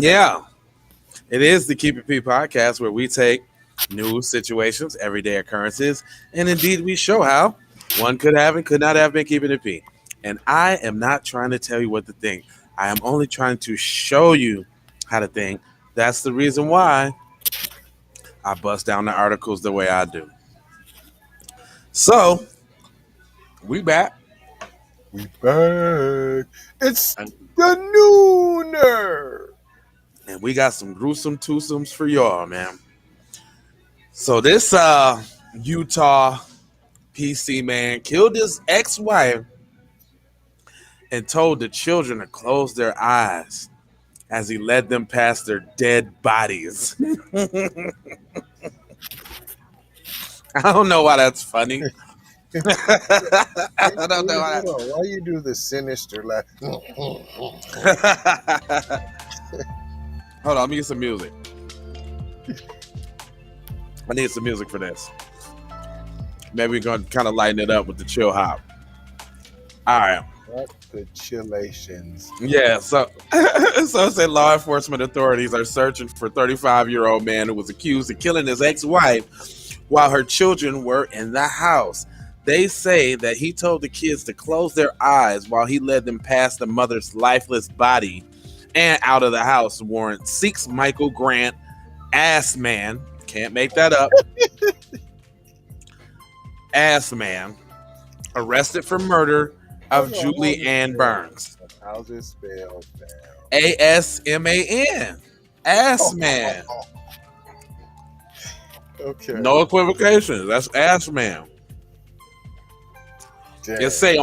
Yeah, it is the Keep It P podcast where we take news, situations, everyday occurrences, and indeed we show how one could have and could not have been keeping it P. And I am not trying to tell you what to think. I am only trying to show you how to think. That's the reason why I bust down the articles the way I do. So we back. We back. It's And the nooner. we got some gruesome twosomes for y'all, man. So this Utah PC man killed his ex-wife and told the children to close their eyes as he led them past their dead bodies. I don't know why that's funny. I don't know why. Why you do the sinister laugh? Hold on, let me get some music. I need some music for this. Maybe we're gonna kind of lighten it up with the chill hop. All right. What the chillations? Yeah, so it said law enforcement authorities are searching for 35-year-old man who was accused of killing his ex-wife while her children were in the house. They say that he told the kids to close their eyes while he led them past the mother's lifeless body and out of the house. Warrant seeks Michael Grant Asman. Can't make that up. Asman, arrested for murder of Julie Ann Burns. How's it spelled? Asman. Assman. Okay. No equivocations. That's Assman. It say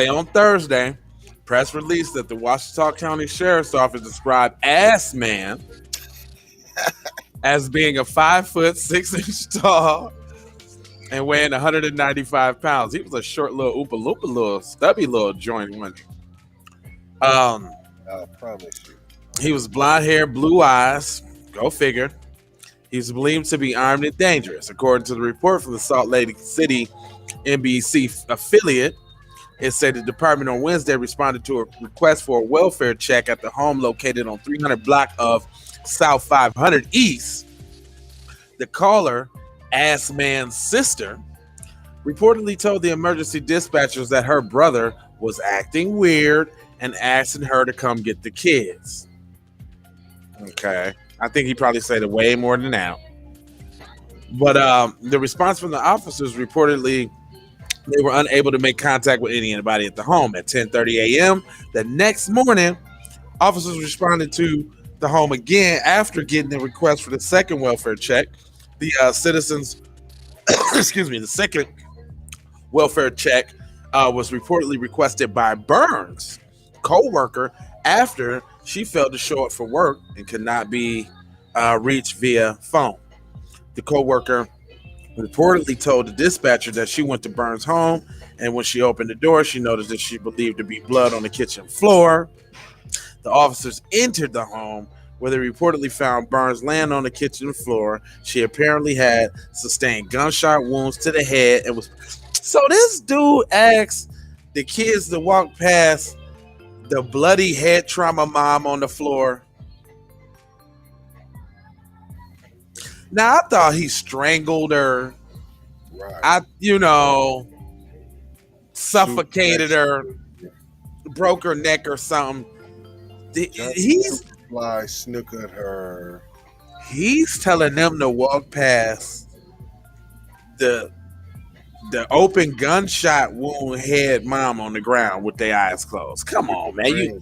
on Thursday, press release that the Washita County Sheriff's Office described Assman as being a 5'6" tall and weighing 195 pounds. He was a short little Oompa Loompa, little stubby little joint, wasn't he? I promise you. He was blonde hair, blue eyes. Go figure. He's believed to be armed and dangerous. According to the report from the Salt Lake City NBC affiliate, it said the department on Wednesday responded to a request for a welfare check at the home located on 300 block of South 500 East. The caller, Assman's sister, reportedly told the emergency dispatchers that her brother was acting weird and asking her to come get the kids. Okay. I think he probably said it way more than that. But the response from the officers reportedly they were unable to make contact with anybody at the home. At 10:30 a.m. the next morning, officers responded to the home again after getting the request for the second welfare check. The citizens, the second welfare check was reportedly requested by Burns' co-worker after she failed to show up for work and could not be reached via phone. The co-worker reportedly told the dispatcher that she went to Burns' home, and when she opened the door, she noticed that she believed to be blood on the kitchen floor. The officers entered the home, where they reportedly found Burns laying on the kitchen floor. She apparently had sustained gunshot wounds to the head and was. So this dude asked the kids to walk past the bloody head trauma mom on the floor. Now I thought he strangled her. Right. Suffocated her, broke her neck or something. He's snookered her. He's telling them to walk past the open gunshot wound head mom on the ground with their eyes closed. Come on, man.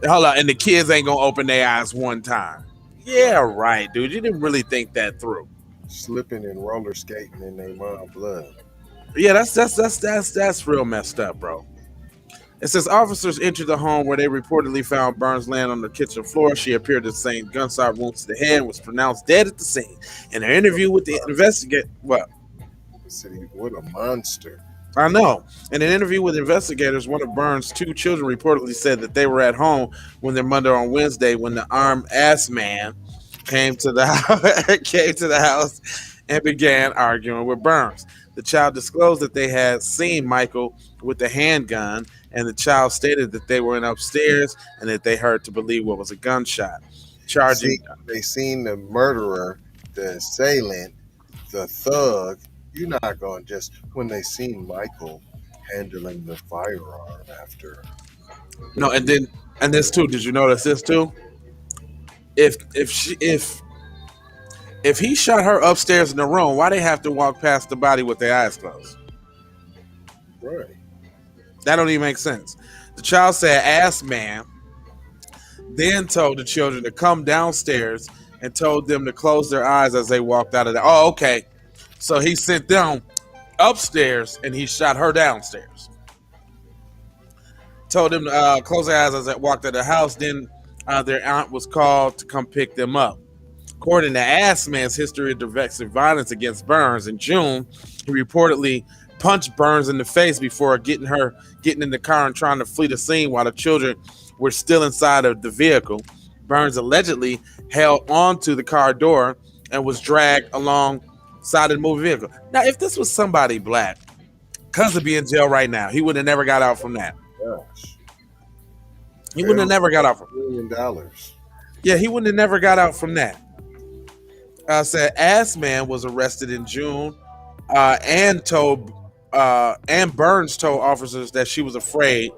Hold on, and the kids ain't gonna open their eyes one time. Yeah, right, dude. You didn't really think that through. Slipping and roller skating in their mom blood. Yeah, that's real messed up, bro. It says officers entered the home where they reportedly found Burns laying on the kitchen floor. She appeared to sustain gunshot wounds to the head and was pronounced dead at the scene. In an interview with the investigator, what? What a monster. I know. In an interview with investigators, one of Burns' two children reportedly said that they were at home when their mother on Wednesday when the armed ass man came to the house and began arguing with Burns. The child disclosed that they had seen Michael with the handgun, and the child stated that they were in upstairs and that they heard to believe what was a gunshot. Charging, They seen the murderer, the assailant, the thug. You're not going just when they seen Michael handling the firearm after. no, and this too. Did you notice this too? If he shot her upstairs in the room, why they have to walk past the body with their eyes closed? Right. That don't even make sense. The child said, Asman then told the children to come downstairs and told them to close their eyes as they walked out of there. Oh, okay. So he sent them upstairs and he shot her downstairs. Told them to close their eyes as they walked out of the house. Then their aunt was called to come pick them up. According to Asman's history of domestic violence against Burns, in June, he reportedly punched Burns in the face before getting in the car and trying to flee the scene while the children were still inside of the vehicle. Burns allegedly held onto the car door and was dragged alongside the moving vehicle. Now, if this was somebody black, cuz would be in jail right now. He would have never got out from that. Gosh. He wouldn't have never got out from $1 million. Yeah, he wouldn't have never got out from that. Said Asman was arrested in June and Burns told officers that she was afraid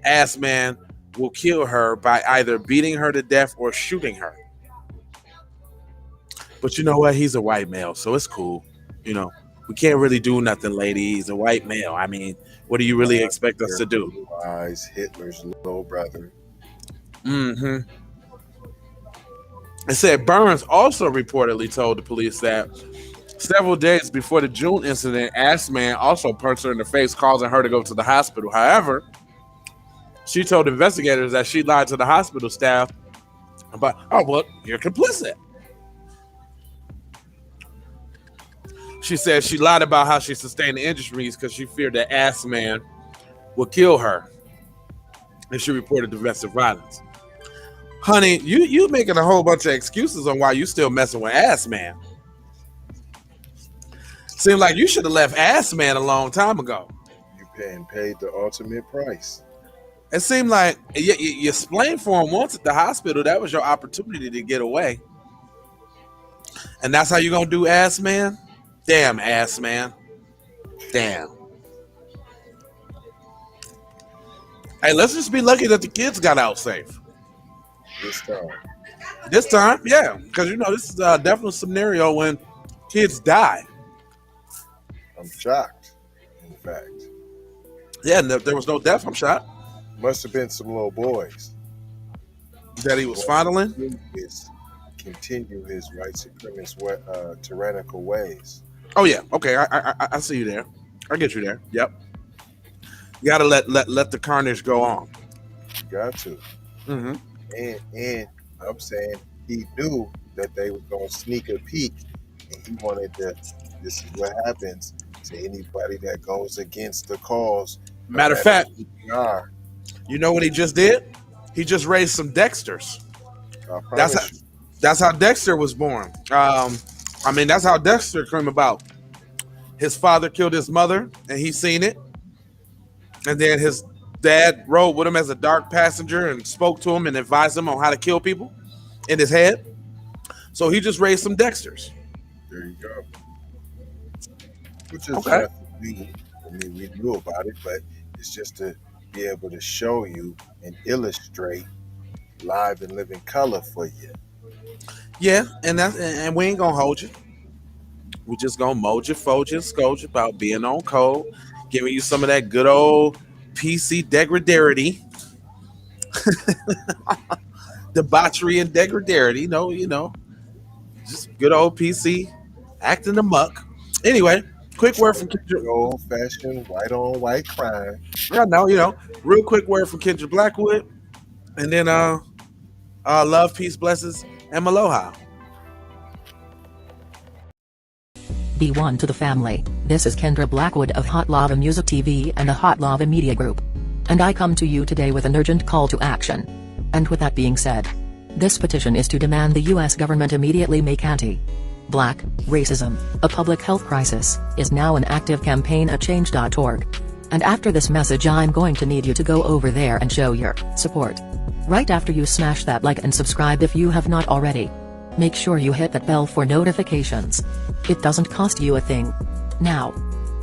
Asman will kill her by either beating her to death or shooting her. But you know what? He's a white male, so it's cool. You know, we can't really do nothing, lady. He's a white male. I mean, what do you really expect us to do? Blue Eyes, Hitler's little brother. Mm-hmm. It said Burns also reportedly told the police that several days before the June incident, Asman also punched her in the face, causing her to go to the hospital. However, she told investigators that she lied to the hospital staff about, oh, well, you're complicit. She said she lied about how she sustained the injuries because she feared that Asman would kill her. And she reported domestic violence. Honey, you making a whole bunch of excuses on why you still messing with Asman. Seemed like you should have left Asman a long time ago. You paid the ultimate price. It seemed like you explained for him once at the hospital. That was your opportunity to get away. And that's how you gonna do Asman? Damn, Asman. Damn. Hey, let's just be lucky that the kids got out safe. This time, yeah. Because, you know, this is definitely a scenario when kids die. I'm shocked, in fact. Yeah, there was no death. I'm shocked. Must have been some little boys. That he was fondling? Continue his white supremacist tyrannical ways. Oh, yeah. Okay, I see you there. I get you there. Yep. You got to let the carnage go on. You got to. Mm-hmm. And I'm saying he knew that they were going to sneak a peek, and he wanted to. This is what happens to anybody that goes against the cause. Matter of fact, you know what he just did? He just raised some Dexters. That's how Dexter was born. That's how Dexter came about. His father killed his mother, and he seen it, and then his dad rode with him as a dark passenger and spoke to him and advised him on how to kill people in his head. So he just raised some Dexters. There you go. Which is okay. We knew about it, but it's just to be able to show you and illustrate live and living color for you. Yeah, and we ain't gonna hold you. We just gonna mold you, fold you, and scold you about being on code, giving you some of that good old PC degradarity, debauchery and degradarity. You know, just good old PC acting amok. Anyway, quick word from Kendra. Old-fashioned white on white crime. I know, real quick word from Kendra Blackwood, and then love, peace, blessings, and aloha. Be one to the family. This is Kendra Blackwood of Hot Lava Music TV and the Hot Lava Media Group. And I come to you today with an urgent call to action. And with that being said, this petition is to demand the U.S. government immediately make Black racism, a public health crisis, is now an active campaign at change.org. And after this message I'm going to need you to go over there and show your support. Right after you smash that like and subscribe if you have not already. Make sure you hit that bell for notifications. It doesn't cost you a thing. Now,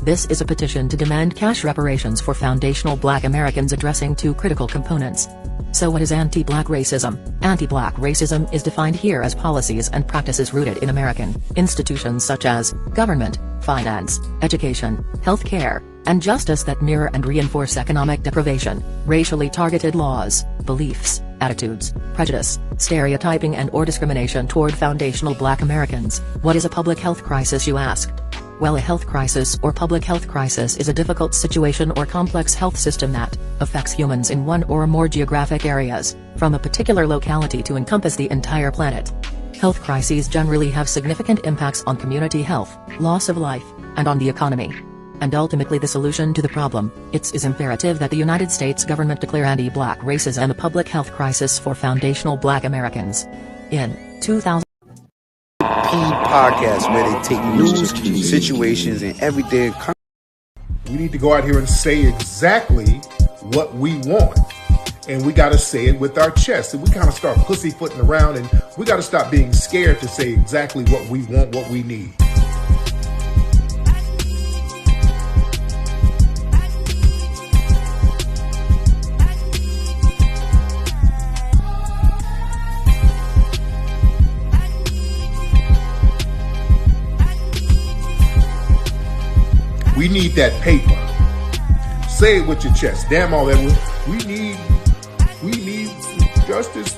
this is a petition to demand cash reparations for foundational Black Americans addressing two critical components. So what is anti-Black racism? Anti-Black racism is defined here as policies and practices rooted in American institutions such as government, finance, education, healthcare, and justice that mirror and reinforce economic deprivation, racially targeted laws, beliefs, attitudes, prejudice, stereotyping and/or discrimination toward foundational Black Americans. What is a public health crisis, you ask? Well, a health crisis or public health crisis is a difficult situation or complex health system that affects humans in one or more geographic areas, from a particular locality to encompass the entire planet. Health crises generally have significant impacts on community health, loss of life, and on the economy. And ultimately the solution to the problem, it is imperative that the United States government declare anti-Black racism a public health crisis for foundational Black Americans. In 2000 podcast where they take news, situations, and everything. We need to go out here and say exactly what we want. And we got to say it with our chest. And we kind of start pussyfooting around, and we got to stop being scared to say exactly what we want, what we need. We need that paper. Say it with your chest. Damn all that. We need justice.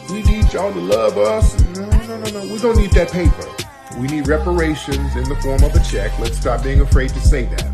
We need y'all to love us. No. We don't need that paper. We need reparations in the form of a check. Let's stop being afraid to say that.